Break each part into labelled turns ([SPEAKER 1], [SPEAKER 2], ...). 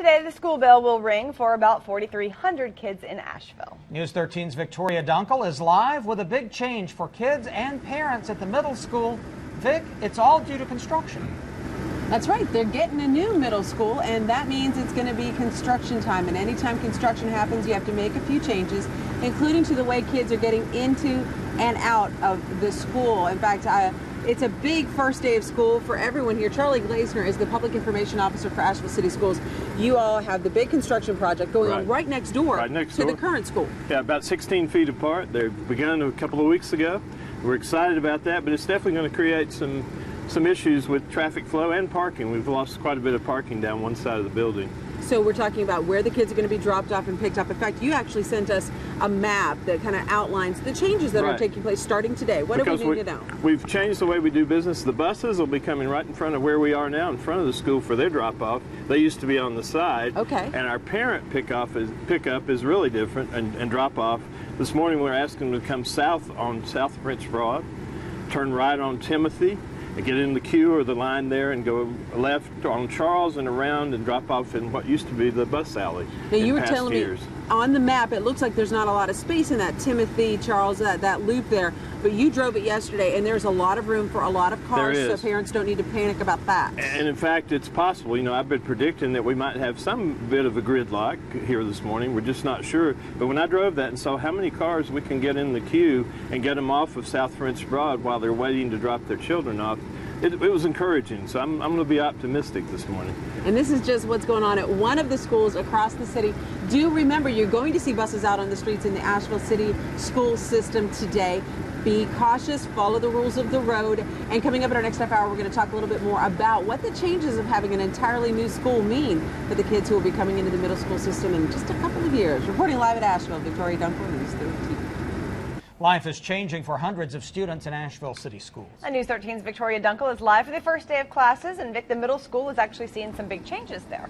[SPEAKER 1] Today, the school bell will ring for about 4,300 kids in Asheville.
[SPEAKER 2] News 13's Victoria Dunkel is live with a big change for kids and parents at the middle school. Vic, it's all due to construction.
[SPEAKER 3] That's right. They're getting a new middle school, and that means it's going to be construction time. And anytime construction happens, you have to make a few changes, including to the way kids are getting into and out of the school. In fact, it's a big first day of school for everyone here. Charlie Glazener is the Public Information Officer for Asheville City Schools. You all have the big construction project going on right next door to the current school.
[SPEAKER 4] Yeah, about 16 feet apart. They've begun a couple of weeks ago. We're excited about that, but it's definitely going to create some issues with traffic flow and parking. We've lost quite a bit of parking down one side of the building.
[SPEAKER 3] So we're talking about where the kids are going to be dropped off and picked up. In fact, you actually sent us a map that kind of outlines the changes that are taking place starting today. What do we need to know?
[SPEAKER 4] We've changed the way we do business. The buses will be coming right in front of where we are now, in front of the school for their drop-off. They used to be on the side.
[SPEAKER 3] Okay.
[SPEAKER 4] And our parent pickup is really different and drop-off. This morning we're asking them to come south on South French Broad, turn right on Timothy, and get in the queue or the line there and go left on Charles and around and drop off in what used to be the bus alley.
[SPEAKER 3] Now you were telling me on the map it looks like there's not a lot of space in that Timothy, Charles, that loop there, but you drove it yesterday and there's a lot of room for a lot of cars, so parents don't need to panic about that.
[SPEAKER 4] And in fact, it's possible. You know, I've been predicting that we might have some bit of a gridlock here this morning. We're just not sure. But when I drove that and saw how many cars we can get in the queue and get them off of South French Broad while they're waiting to drop their children off, it was encouraging, so I'm going to be optimistic this morning.
[SPEAKER 3] And this is just what's going on at one of the schools across the city. Do remember, you're going to see buses out on the streets in the Asheville City School system today. Be cautious, follow the rules of the road, and coming up in our next half hour, we're going to talk a little bit more about what the changes of having an entirely new school mean for the kids who will be coming into the middle school system in just a couple of years. Reporting live at Asheville, Victoria Dunkel, News 13.
[SPEAKER 2] Life is changing for hundreds of students in Asheville City Schools.
[SPEAKER 1] News 13's Victoria Dunkel is live for the first day of classes, and Vic, the middle school is actually seeing some big changes there.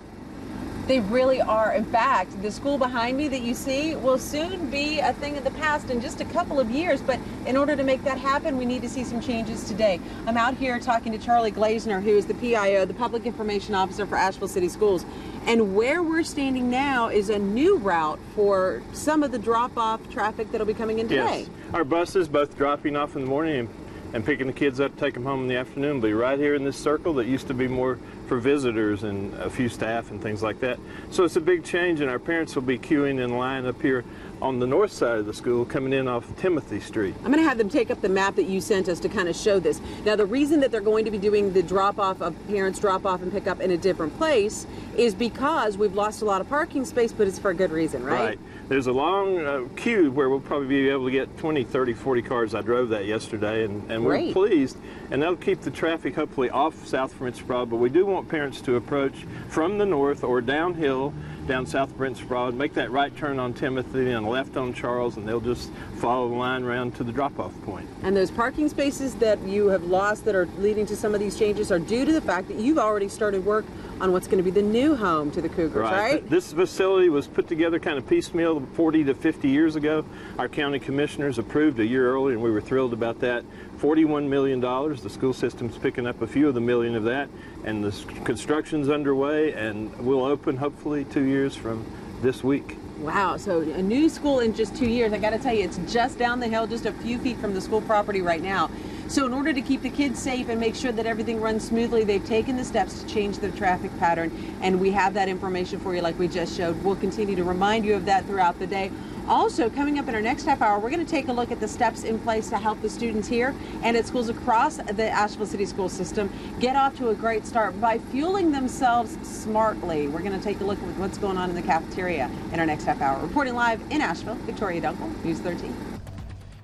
[SPEAKER 3] They really are. In fact, the school behind me that you see will soon be a thing of the past in just a couple of years. But in order to make that happen, we need to see some changes today. I'm out here talking to Charlie Glazener, who is the PIO, the Public Information Officer for Asheville City Schools. And where we're standing now is a new route for some of the drop-off traffic that'll be coming in today.
[SPEAKER 4] Yes. Our buses, both dropping off in the morning and picking the kids up to take them home in the afternoon, will be right here in this circle that used to be more for visitors and a few staff and things like that. So it's a big change, and our parents will be queuing in line up here on the north side of the school coming in off Timothy Street.
[SPEAKER 3] I'm going to have them take up the map that you sent us to kind of show this. Now, the reason that they're going to be doing the drop-off of parents drop-off and pick up in a different place is because we've lost a lot of parking space, but it's for a good reason, right?
[SPEAKER 4] Right. There's a long queue where we'll probably be able to get 20, 30, 40 cars. I drove that yesterday, and we're pleased. And that'll keep the traffic hopefully off South French Broad, but we do want parents to approach from the north or downhill down South French Broad, make that right turn on Timothy and left on Charles, and they'll just follow the line around to the drop-off point.
[SPEAKER 3] And those parking spaces that you have lost that are leading to some of these changes are due to the fact that you've already started work on what's going to be the new home to the Cougars, right?
[SPEAKER 4] This facility was put together kind of piecemeal 40 to 50 years ago. Our county commissioners approved a year early, and we were thrilled about that. $41 million. The school system's picking up a few of the million of that, and the construction's underway, and we'll open hopefully 2 years from this week.
[SPEAKER 3] Wow, so a new school in just 2 years. I got to tell you, it's just down the hill, just a few feet from the school property right now. So in order to keep the kids safe and make sure that everything runs smoothly, they've taken the steps to change the traffic pattern, and we have that information for you like we just showed. We'll continue to remind you of that throughout the day. Also, coming up in our next half hour, we're going to take a look at the steps in place to help the students here and at schools across the Asheville City School system get off to a great start by fueling themselves smartly. We're going to take a look at what's going on in the cafeteria in our next half hour. Reporting live in Asheville, Victoria Dunkel, News 13.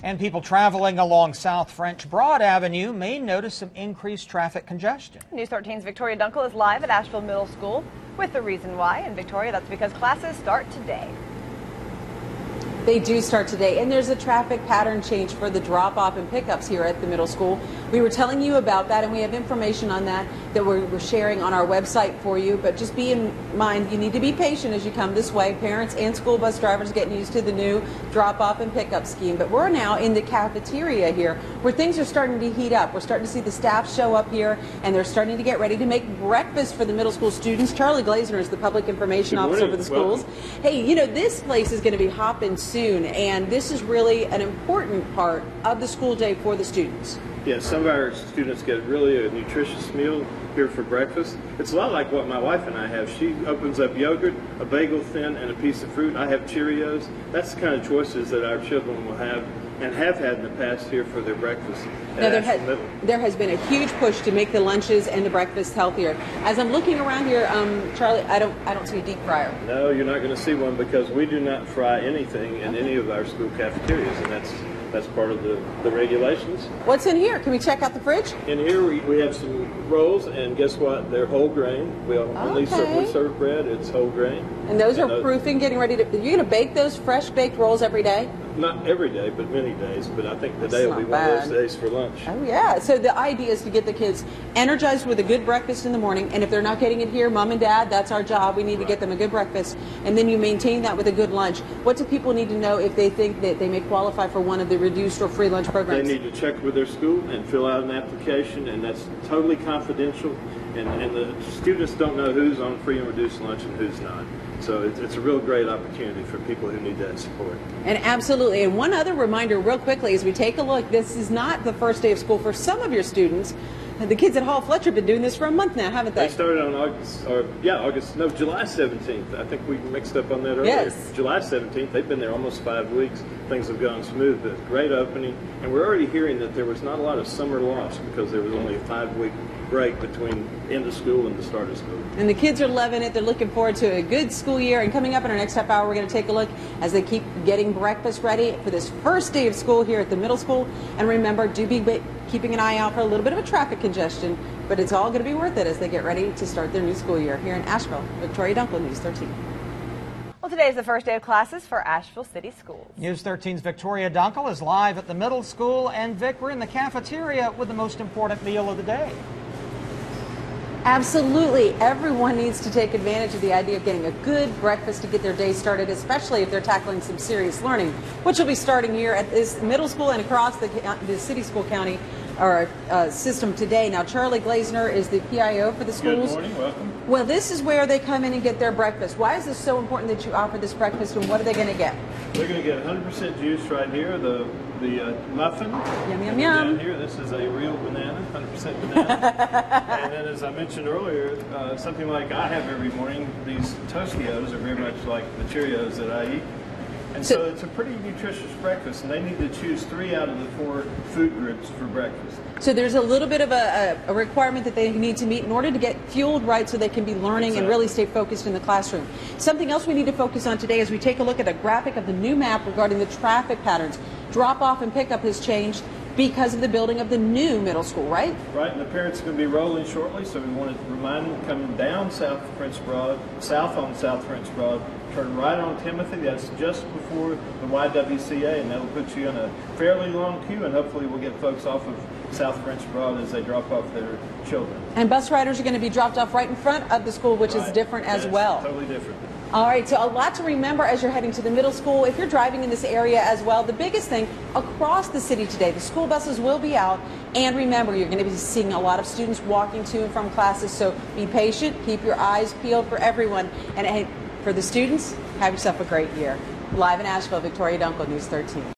[SPEAKER 2] And people traveling along South French Broad Avenue may notice some increased traffic congestion.
[SPEAKER 1] News 13's Victoria Dunkel is live at Asheville Middle School with the reason why. And Victoria, that's because classes start today.
[SPEAKER 3] They do start today, and there's a traffic pattern change for the drop-off and pickups here at the middle school. We were telling you about that, and we have information on that we're sharing on our website for you. But just be in mind, you need to be patient as you come this way. Parents and school bus drivers getting used to the new drop-off and pickup scheme. But we're now in the cafeteria here, where things are starting to heat up. We're starting to see the staff show up here, and they're starting to get ready to make breakfast for the middle school students. Charlie Glazener is the public information officer for the schools.
[SPEAKER 4] Welcome.
[SPEAKER 3] Hey, you know, this place is going to be hopping soon, and this is really an important part of the school day for the students.
[SPEAKER 4] Yeah, some of our students get really a nutritious meal here for breakfast. It's a lot like what my wife and I have. She opens up yogurt, a bagel thin, and a piece of fruit. I have Cheerios. That's the kind of choices that our children will have and have had in the past here for their breakfast.
[SPEAKER 3] Now, there has been a huge push to make the lunches and the breakfast healthier. As I'm looking around here, Charlie, I don't see a deep fryer.
[SPEAKER 4] No, you're not going to see one because we do not fry anything in any of our school cafeterias, and that's part of the regulations.
[SPEAKER 3] What's in here? Can we check out the fridge?
[SPEAKER 4] In here we have some rolls, and guess what? They're whole grain. When we serve bread, it's whole grain.
[SPEAKER 3] And those are proofing, getting ready to... You're going to bake those fresh baked rolls every day?
[SPEAKER 4] Not every day, but many days. But I think today will be one of those days for lunch.
[SPEAKER 3] Oh, yeah. So the idea is to get the kids energized with a good breakfast in the morning. And if they're not getting it here, Mom and Dad, that's our job. We need to get them a good breakfast. And then you maintain that with a good lunch. What do people need to know if they think that they may qualify for one of the reduced or free lunch programs?
[SPEAKER 4] They need to check with their school and fill out an application, and that's totally confidential. And the students don't know who's on free and reduced lunch and who's not. So it's a real great opportunity for people who need that support.
[SPEAKER 3] And absolutely. And one other reminder real quickly as we take a look, this is not the first day of school for some of your students. The kids at Hall Fletcher have been doing this for a month now, haven't they?
[SPEAKER 4] They started on July 17th. I think we mixed up on that earlier.
[SPEAKER 3] Yes.
[SPEAKER 4] July 17th. They've been there almost 5 weeks. Things have gone smooth, but great opening. And we're already hearing that there was not a lot of summer loss because there was only a 5-week break between end of school and the start of school.
[SPEAKER 3] And the kids are loving it. They're looking forward to a good school year. And coming up in our next half hour, we're going to take a look as they keep getting breakfast ready for this first day of school here at the middle school. And remember, do be keeping an eye out for a little bit of a traffic congestion, but it's all going to be worth it as they get ready to start their new school year here in Asheville. Victoria Dunkel, News 13.
[SPEAKER 1] Well, today is the first day of classes for Asheville City Schools.
[SPEAKER 2] News 13's Victoria Dunkel is live at the middle school, and Vic, we're in the cafeteria with the most important meal of the day.
[SPEAKER 3] Absolutely. Everyone needs to take advantage of the idea of getting a good breakfast to get their day started, especially if they're tackling some serious learning, which will be starting here at this middle school and across the city school county or system today. Now, Charlie Glazener is the PIO for the schools.
[SPEAKER 4] Good morning. Welcome.
[SPEAKER 3] Well, this is where they come in and get their breakfast. Why is this so important that you offer this breakfast, and what are they going to get?
[SPEAKER 4] They're going to get 100% juice right here, the muffin.
[SPEAKER 3] Yum, yum,
[SPEAKER 4] and
[SPEAKER 3] yum.
[SPEAKER 4] down here, this is a real banana, 100% banana. And then, as I mentioned earlier, something like I have every morning, these Tostios are very much like the Cheerios that I eat. And so it's a pretty nutritious breakfast, and they need to choose 3 out of the 4 food groups for breakfast.
[SPEAKER 3] So there's a little bit of a requirement that they need to meet in order to get fueled right so they can be learning and really stay focused in the classroom. Something else we need to focus on today as we take a look at a graphic of the new map regarding the traffic patterns. Drop off and pickup has changed because of the building of the new middle school, right?
[SPEAKER 4] Right, and the parents are going to be rolling shortly, so we want to remind them coming down south on South French Broad, turn right on Timothy. That's just before the YWCA, and that'll put you in a fairly long queue, and hopefully we'll get folks off of South French Broad as they drop off their children.
[SPEAKER 3] And bus riders are going to be dropped off right in front of the school, which is different as well.
[SPEAKER 4] Totally different.
[SPEAKER 3] All right, so a lot to remember as you're heading to the middle school. If you're driving in this area as well, the biggest thing across the city today, the school buses will be out. And remember, you're going to be seeing a lot of students walking to and from classes. So be patient, keep your eyes peeled for everyone. And hey, for the students, have yourself a great year. Live in Asheville, Victoria Dunkel, News 13.